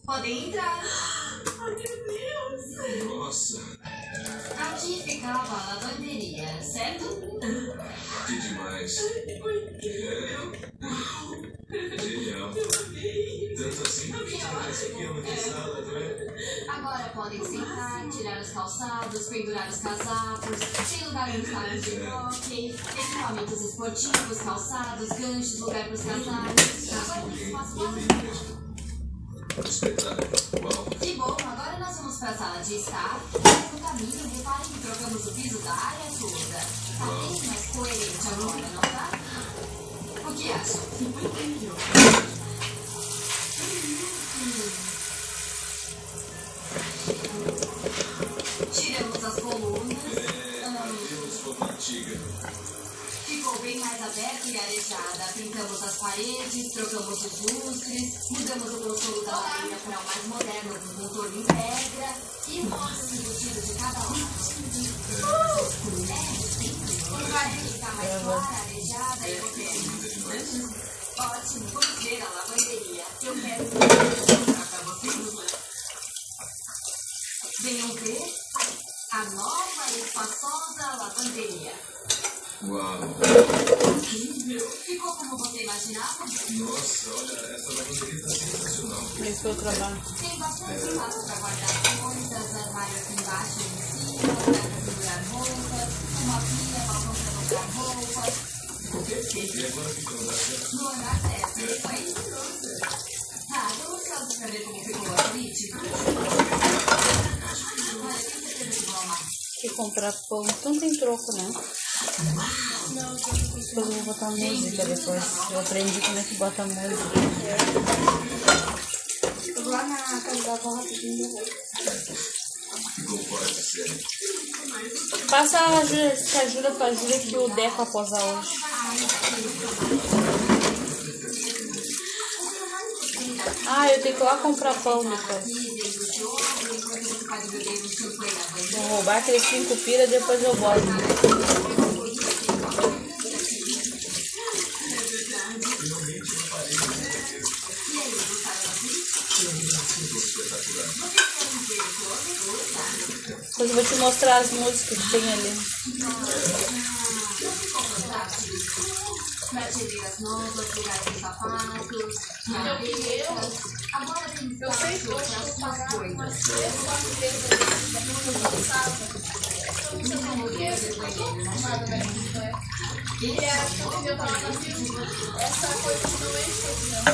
Podem entrar. Ai, meu Deus. Nossa, Aqui ficava a lavanderia, certo? que demais. Genial. Tanto assim, isso aqui é uma sala, não é? Agora podem sentar, tirar os calçados, pendurar os casacos, tem lugar para os tacos de hóquei, equipamentos esportivos, calçados, ganchos, lugar para os casacos. Agora tem espaço para Espetáculo. Uau. Que bom, agora nós vamos para a sala de estar. Mas no caminho, reparem que trocamos o piso da área toda. Tá bem mais coerente agora, não tá? O que acha? Incrível. Tiramos as colunas. Adeus, roupa antiga. Ficou bem mais aberta e arejada. Pintamos as paredes, trocamos os lustres, mudamos o consolo da lareira para o mais moderno, com contorno em pedra e móveis embutidos de cada lado. Vai ficar mais clara, arejada e moderna. Ótimo, vamos ver a lavanderia. Eu quero mostrar para vocês. Venham ver a nova e espaçosa lavanderia. Uau. Ficou como você imaginava? Nossa, olha, essa lavanderia tá sensacional. Esse foi o trabalho. Tem bastante espaço para guardar coisas, armário aqui embaixo e em cima, lugar para segurar roupas, uma pia, balcão para dobrar roupas. E agora ficou na certo? No andar certo, isso aí? Tá, vamos ansiosos para ver como ficou a suíte? Olha, tem certeza que vão amar. Que comprar pão, então tem troco, né? Não, Depois eu vou botar música depois. Eu aprendi como é que bota música. eu vou lá na casa da avó rapidinho. Ficou fora de série. Passa a Júlia, se ajuda pra Júlia que o Deco vai posar hoje. Ah, eu tenho que ir lá comprar pão depois. Vou roubar aqueles 5 pira, depois eu boto. Depois eu vou te mostrar as músicas que tem ali. Prateleiras novas, lugar de sapatos, gavetas. Agora tem espaço para as suas coisas. E acho que eu devia falar na filme. Essa coisa que não enche aqui, não.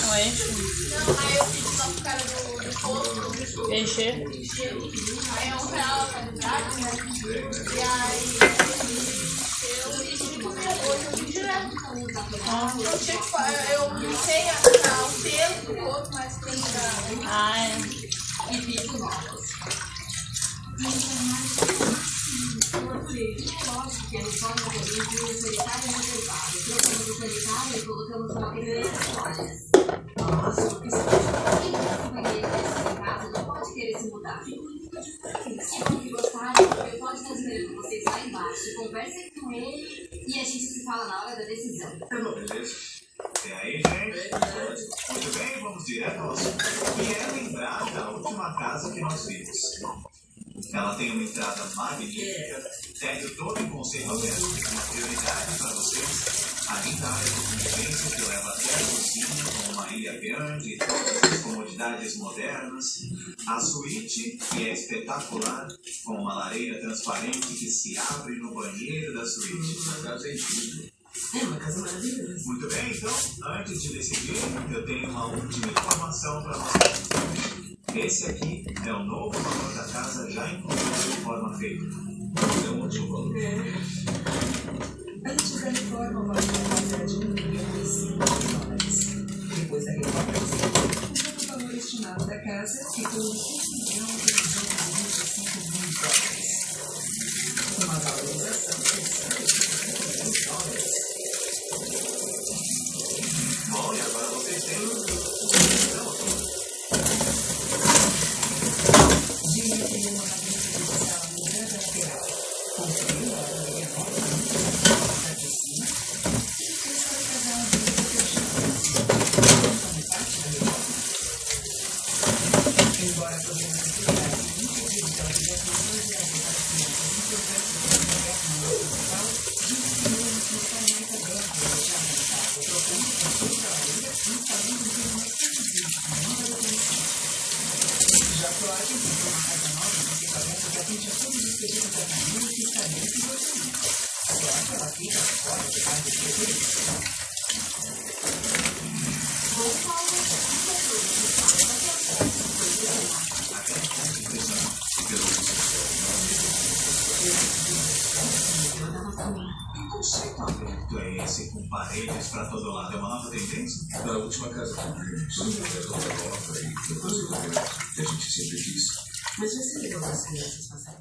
Não enche? Não, aí eu pedi lá pro cara do posto. Encher? Aí é R$1 pra entrar, né? E aí eu pedi comer hoje, eu vim direto. Eu tinha que eu limpei o pelo do outro, mas tem que dar. Ah, é. E pisos novos. Lógico que a reforma também inclui o sanitário reservado. Trocamos o sanitário e colocamos uma pequena toalhas. Nossa, o que você acha? Quem tem banheiro desses em casa não pode querer se mudar. Se for gostarem, eu posso estar esperando vocês lá embaixo. Conversem com ele e a gente se fala na hora da decisão. Tá bom, beleza? E aí, gente? Muito bem, vamos direto ao assunto. E é lembrar da última casa que nós vimos. Ela tem uma entrada magnífica, térreo todo em conceito aberto. Uma prioridade para vocês, a linda área de convivência que leva até a cozinha, com uma ilha grande e todas as comodidades modernas. A suíte, que é espetacular, com uma lareira transparente que se abre no banheiro da suíte. Essa casa é incrível. É uma casa maravilhosa. Muito bem, então, antes de decidir, eu tenho uma última informação para vocês. Esse aqui é o novo valor da casa já incluído de forma feita. É um ótimo valor. Antes da reforma, o valor da casa era de $1.500. Depois da reforma, o valor estimado da casa ficou em $5.225.000. Uma valorização de $125. Bom, e agora vocês têm Jimmy tem uma magnífica sala no grande lateral. Construiu a lavanderia nova na de cima e fez para casar um vídeo que eu chamo de parte da agora tem que comprar uma casa nova, porque parece que atende a todo despedido da família que está dentro do orçamento. Agora que ela fica fora de casa de preferência. Que conceito aberto é esse com paredes para todo lado? É uma nova tendência? Na última casa que vimos, todo mundo é toda nova e depois eu a gente sempre quis. Mas você levou as crianças passarem?